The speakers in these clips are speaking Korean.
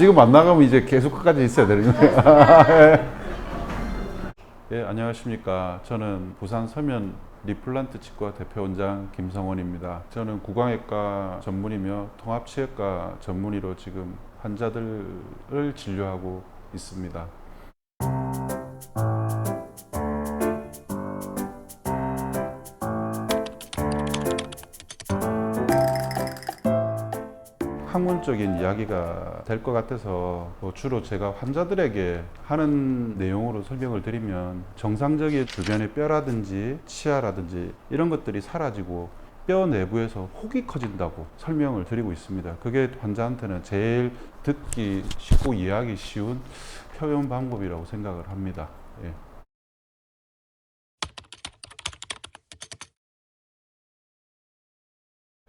지금 안 나가면 이제 계속 끝까지 있어야 되는 거예요. 예, 안녕하십니까. 저는 부산 서면 리플란트 치과 대표원장 김성원입니다. 저는 구강외과 전문이며 통합치외과 전문의로 지금 환자들을 진료하고 있습니다. 학문적인 이야기가 될 것 같아서 주로 제가 환자들에게 하는 내용으로 설명을 드리면 정상적인 주변의 뼈라든지 치아라든지 이런 것들이 사라지고 뼈 내부에서 혹이 커진다고 설명을 드리고 있습니다. 그게 환자한테는 제일 듣기 쉽고 이해하기 쉬운 표현 방법이라고 생각을 합니다. 예.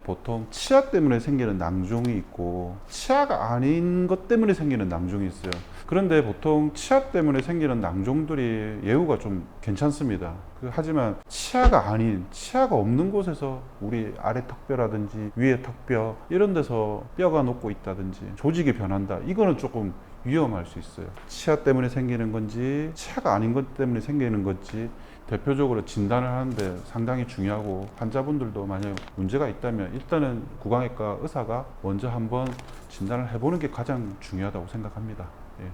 보통 치아 때문에 생기는 낭종이 있고 치아가 아닌 것 때문에 생기는 낭종이 있어요. 그런데 보통 치아 때문에 생기는 낭종들이 예후가 좀 괜찮습니다. 하지만 치아가 아닌, 치아가 없는 곳에서 우리 아래 턱뼈라든지 위에 턱뼈 이런 데서 뼈가 녹고 있다든지 조직이 변한다, 이거는 조금 위험할 수 있어요. 치아 때문에 생기는 건지 치아가 아닌 것 때문에 생기는 건지 대표적으로 진단을 하는데 상당히 중요하고, 환자분들도 만약 문제가 있다면 일단은 구강외과 의사가 먼저 한번 진단을 해보는 게 가장 중요하다고 생각합니다. 예.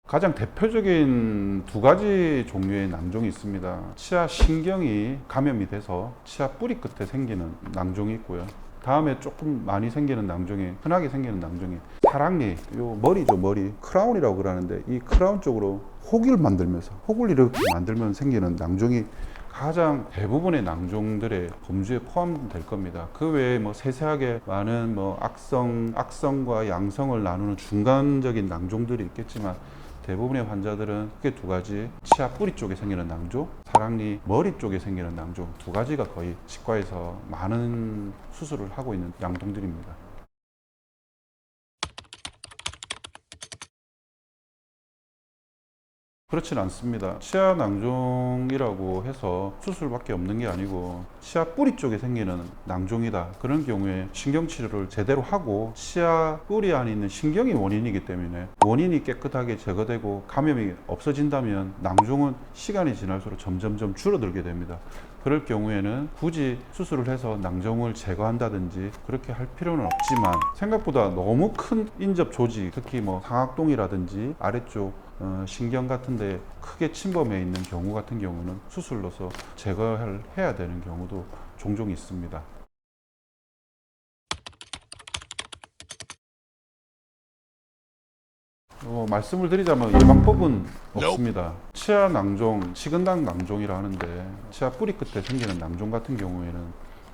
가장 대표적인 두 가지 종류의 낭종이 있습니다. 치아 신경이 감염이 돼서 치아 뿌리 끝에 생기는 낭종이 있고요. 다음에 조금 많이 생기는 낭종이, 흔하게 생기는 낭종이 사랑니, 요 머리죠, 머리. 크라운이라고 그러는데 이 크라운 쪽으로 혹을 만들면서, 혹을 이렇게 만들면 생기는 낭종이 가장 대부분의 낭종들의 범주에 포함될 겁니다. 그 외에 뭐 세세하게 많은 뭐 악성과 양성을 나누는 중간적인 낭종들이 있겠지만 대부분의 환자들은 크게 두 가지, 치아 뿌리 쪽에 생기는 낭종, 사랑니 머리 쪽에 생기는 낭종, 두 가지가 거의 치과에서 많은 수술을 하고 있는 양동들입니다. 그렇진 않습니다. 치아 낭종이라고 해서 수술밖에 없는 게 아니고 치아 뿌리 쪽에 생기는 낭종이다, 그런 경우에 신경치료를 제대로 하고, 치아 뿌리 안에 있는 신경이 원인이기 때문에 원인이 깨끗하게 제거되고 감염이 없어진다면 낭종은 시간이 지날수록 점점점 줄어들게 됩니다. 그럴 경우에는 굳이 수술을 해서 낭종을 제거한다든지 그렇게 할 필요는 없지만, 생각보다 너무 큰 인접 조직, 특히 뭐 상악동이라든지 아래쪽 신경 같은데 크게 침범해 있는 경우 같은 경우는 수술로서 제거를 해야 되는 경우도 종종 있습니다. 말씀을 드리자면 예방법은 없습니다. 치아 낭종, 치근당 낭종이라 하는데, 치아 뿌리 끝에 생기는 낭종 같은 경우에는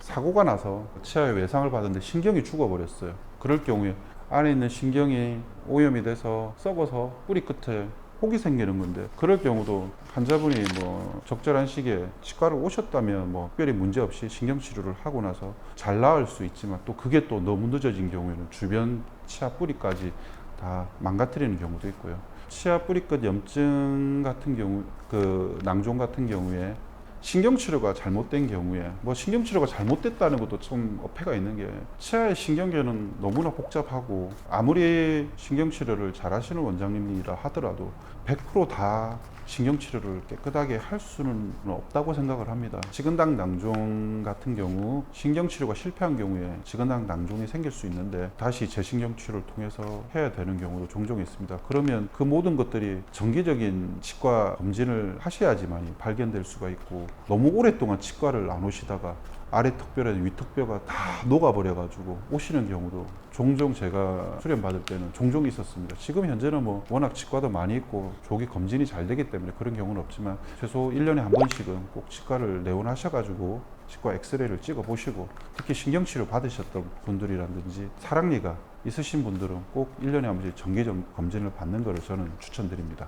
사고가 나서 치아에 외상을 받았는데 신경이 죽어버렸어요. 그럴 경우에 안에 있는 신경이 오염이 돼서 썩어서 뿌리 끝에 혹이 생기는 건데, 그럴 경우도 환자분이 뭐 적절한 시기에 치과를 오셨다면 뭐 특별히 문제 없이 신경 치료를 하고 나서 잘 나을 수 있지만, 또 그게 또 너무 늦어진 경우에는 주변 치아 뿌리까지 다 망가뜨리는 경우도 있고요. 치아 뿌리끝 염증 같은 경우, 그 낭종 같은 경우에 신경치료가 잘못된 경우에, 뭐 신경치료가 잘못됐다는 것도 좀 어폐가 있는 게, 치아의 신경계는 너무나 복잡하고 아무리 신경치료를 잘 하시는 원장님이라 하더라도 100%다 신경치료를 깨끗하게 할 수는 없다고 생각을 합니다. 치근당 낭종 같은 경우 신경치료가 실패한 경우에 치근당 낭종이 생길 수 있는데 다시 재신경치료를 통해서 해야 되는 경우도 종종 있습니다. 그러면 그 모든 것들이 정기적인 치과 검진을 하셔야지만 발견될 수가 있고, 너무 오랫동안 치과를 안 오시다가 아래 턱뼈랑 위 턱뼈가 다 녹아버려 가지고 오시는 경우도 종종 제가 수련 받을 때는 종종 있었습니다. 지금 현재는 뭐 워낙 치과도 많이 있고 조기 검진이 잘 되기 때문에 그런 경우는 없지만, 최소 1년에 한 번씩은 꼭 치과를 내원하셔 가지고 치과 엑스레이를 찍어 보시고, 특히 신경치료 받으셨던 분들이라든지 사랑니가 있으신 분들은 꼭 1년에 한 번씩 정기 검진을 받는 것을 저는 추천드립니다.